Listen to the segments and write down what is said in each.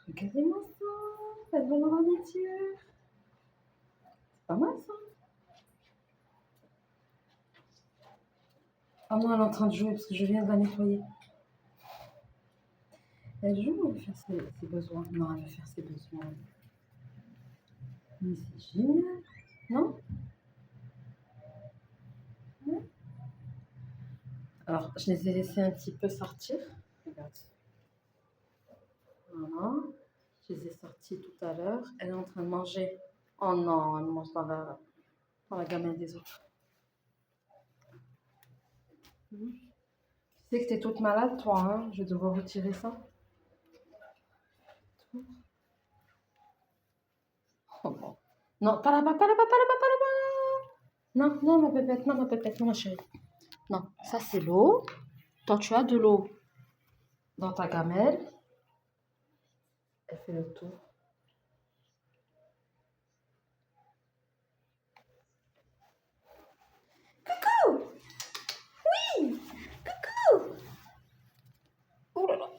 Regardez-moi ça, elle va dans la litière. C'est pas mal ça. Ah non, elle est en train de jouer parce que je viens de la nettoyer. Elle joue ou elle veut faire ses besoins? Non, elle veut faire ses besoins. Mais c'est génial, non? Ouais. Alors, je les ai laissés un petit peu sortir. Regarde. Voilà. Je les ai sortis tout à l'heure. Elle est en train de manger. Oh non, elle mange dans la gamelle des autres. Tu sais que t'es toute malade, toi, hein? Je vais devoir retirer ça. Oh bon. Non, pas là-bas, pas là-bas, pas là-bas, pas là-bas. Non, non, ma pépette, non, ma chérie. Non, ça c'est l'eau. Toi, tu as de l'eau dans ta gamelle. Elle fait le tour. Coucou! Oui! Coucou! Oh là là!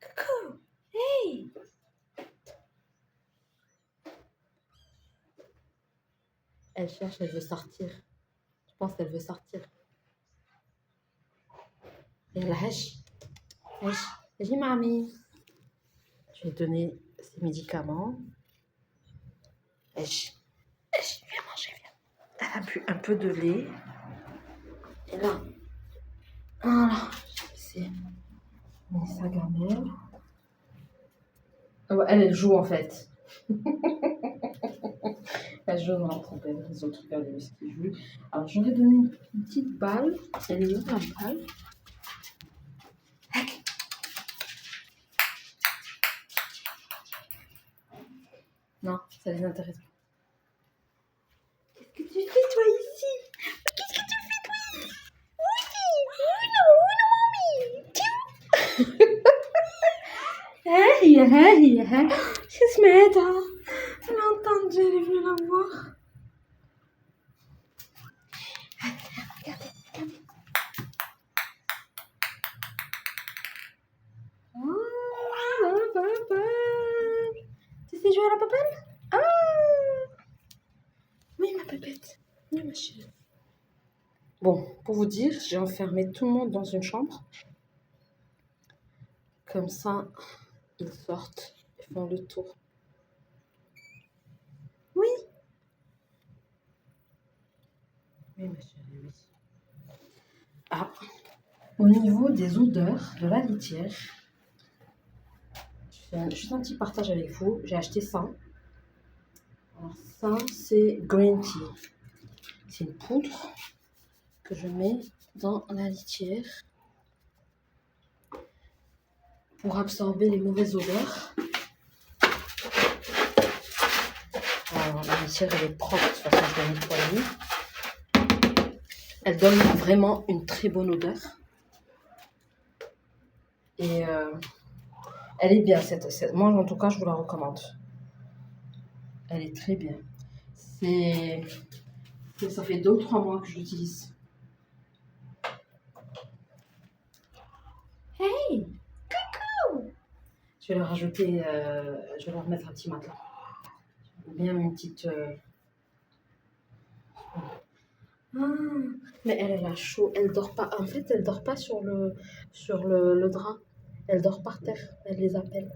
Coucou! Hey! Elle cherche, elle veut sortir. Je pense qu'elle veut sortir. Et elle hèche. Hèche. J'ai mamie. Je vais donner ses médicaments. Hèche. Hèche, viens manger, viens. Elle a bu un peu de lait. Et là, voilà. C'est sa gamelle. Ah ouais, elle joue en fait. Elle joue dans la poubelle. Les autres regardent ce qu'ils jouent. Alors j'aurais donné une petite balle. Elle est où la balle? Non, ça les intéresse pas. Qu'est-ce que tu fais toi ici? Qu'est-ce que tu fais toi ici? Oui, hey, hey, hey. Qu'est-ce que elle a entendu, elle est venue la voir. Regardez, regardez. Oh, la papelle. Tu sais jouer à la papelle? Ah! Oui, ma pépette. Oui, ma chérie. Bon, pour vous dire, j'ai enfermé tout le monde dans une chambre. Comme ça, ils sortent et font le tour. Oui. Oui, ma chérie, oui. Ah, au niveau des odeurs de la litière, je fais juste un petit partage avec vous. J'ai acheté ça. Alors ça, c'est green tea. C'est une poudre que je mets dans la litière pour absorber les mauvaises odeurs. Alors, la litière, elle est propre. De toute façon, je vais nettoyer. Elle donne vraiment une très bonne odeur. Et elle est bien, moi en tout cas, je vous la recommande. Elle est très bien. Ça fait 2 ou 3 mois que je l'utilise. Hey! Coucou! Je vais leur rajouter, je vais leur mettre un petit matelas. Ou bien une petite... Ah, mais elle a chaud, elle dort pas. En fait, elle dort pas sur le drap. Elle dort par terre, elle les appelle.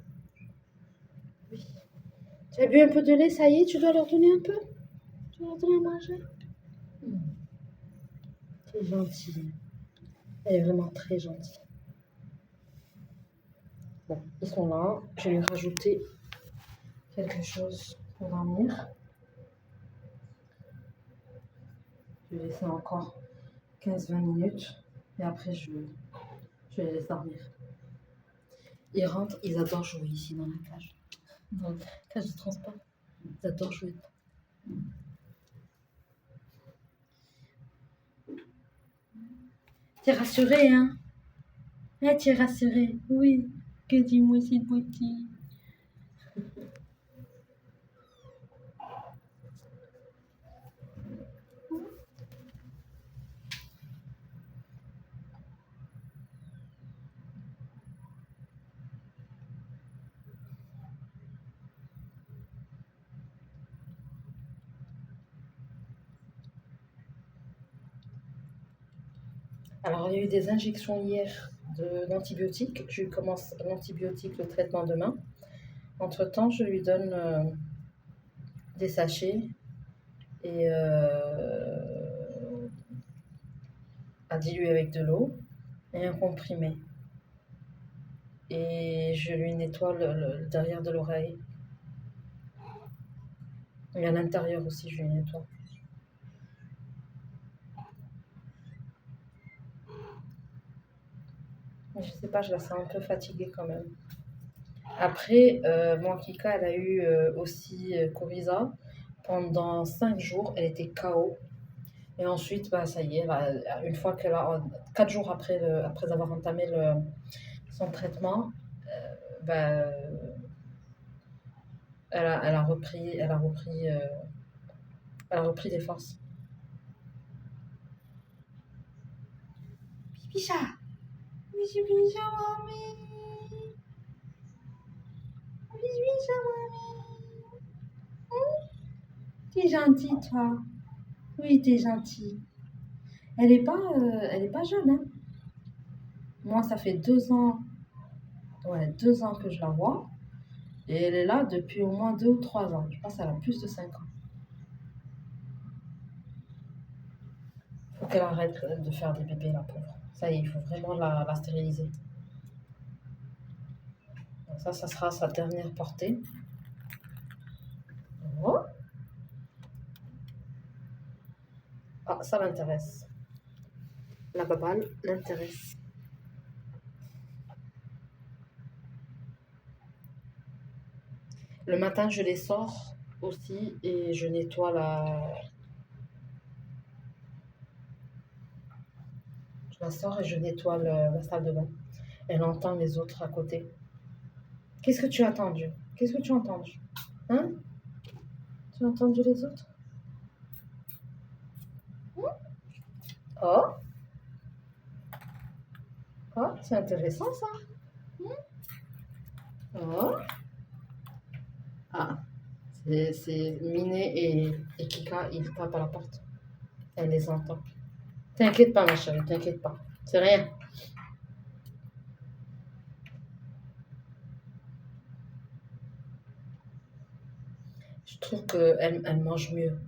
Oui. Tu as bu un peu de lait, ça y est, tu dois leur donner un peu? Tu dois leur donner à manger? C'est gentil. Elle est vraiment très gentille. Bon, ils sont là. Je vais lui rajouter quelque chose pour dormir. Je vais laisser encore 15-20 minutes. Et après, je les laisse dormir. Ils rentrent, ils adorent jouer ici dans la cage. Dans la cage de transport. Ils adorent jouer. T'es rassurée, hein? Tu es rassurée? Oui. Que dis-moi, cette beauté. Alors, il y a eu des injections hier d'antibiotiques. Je lui commence l'antibiotique, le traitement demain. Entre-temps, je lui donne des sachets et à diluer avec de l'eau et un comprimé. Et je lui nettoie le derrière de l'oreille. Et à l'intérieur aussi, je lui nettoie. Mais je sais pas, je la sens un peu fatiguée quand même. Après, moi, Kika, elle a eu aussi Coryza. Pendant 5 jours, elle était KO. Et ensuite, bah, ça y est, une fois qu'elle a, 4 jours après, après avoir entamé son traitement, bah, elle a repris des forces. Bicha, bicha, bicha, mami. Bicha, mami. T'es gentil, toi. Oui, t'es gentil. Elle est pas jeune, hein. Moi, ça fait 2 ans, ouais, 2 ans que je la vois. Et elle est là depuis au moins 2 ou 3 ans. Je pense qu'elle a plus de 5 ans. Faut qu'elle arrête de faire des bébés, la pauvre. Ça y est, il faut vraiment la stériliser. Donc ça sera sa dernière portée. Oh. Ah, ça l'intéresse. La babale l'intéresse. Le matin, je les sors aussi et je nettoie Je la sors et je nettoie la salle de bain. Elle entend les autres à côté. Qu'est-ce que tu as entendu? Qu'est-ce que tu as entendu? Hein? Tu as entendu les autres? Oh, oh, c'est intéressant ça. Oh. Ah, c'est Miné et Kika, ils tapent à la porte. Elle les entend. T'inquiète pas, ma chérie, t'inquiète pas. C'est rien. Je trouve qu'elle mange mieux.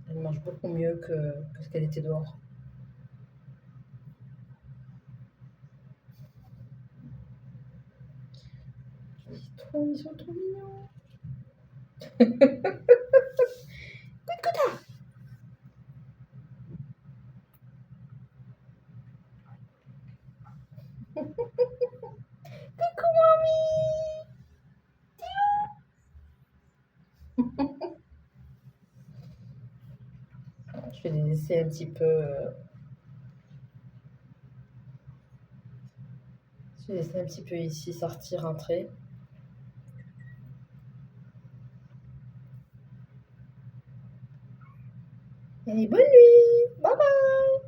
Elle mange beaucoup mieux que ce qu'elle était dehors. Ils sont trop mignons. Coucou, mamie. Je vais les laisser un petit peu. Je vais les laisser un petit peu ici sortir, rentrer. Allez, bonne nuit. Bye bye.